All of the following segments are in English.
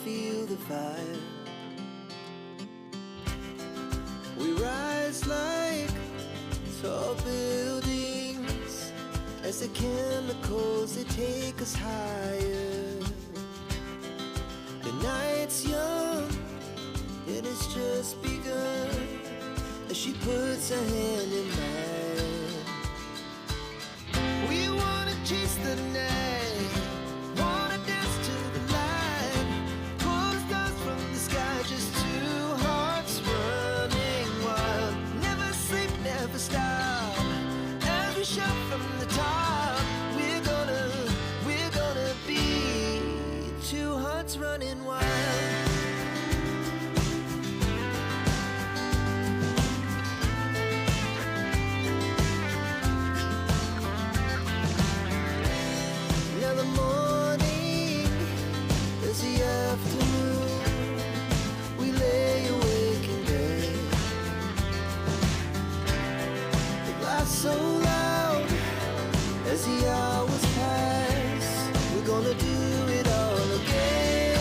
feel the fire. We rise like tall buildings as the chemicals, they take us higher. The night's young, it has just begun as she puts her hand in mine. We wanna chase the night, wanna dance to the light, pull the stars from the sky, just two hearts running wild. Never sleep, never stop, as we shout from the top. We're gonna be two hearts running wild. Now the morning is the afternoon. We lay awake in bed. It laughs so loud as the hours pass. We're gonna do it all again.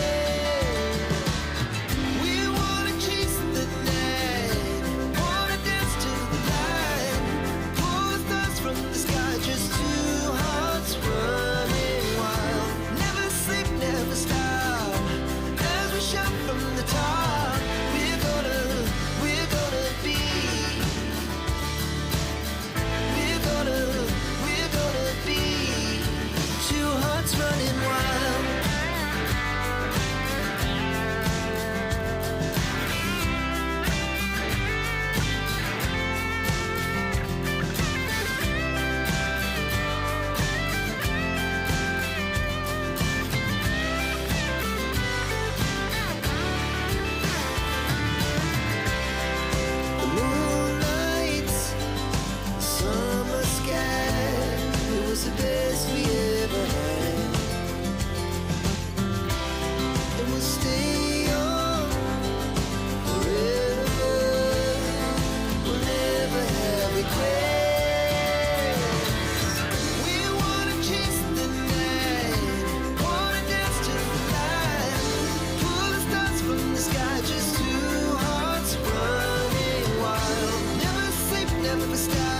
We wanna chase the night, wanna dance to the light, pull the stars from the sky, just two hearts running wild. Never sleep, never stop, as we shout from the top. We're gonna be, we're gonna be two hearts running wild. The moonlight, the summer sky, it was the best we ever had. And we'll stay on forever. We'll never have regrets. We wanna chase the night, wanna dance to the light, pull the stars from the sky, just two hearts running wild. Never sleep, never stop,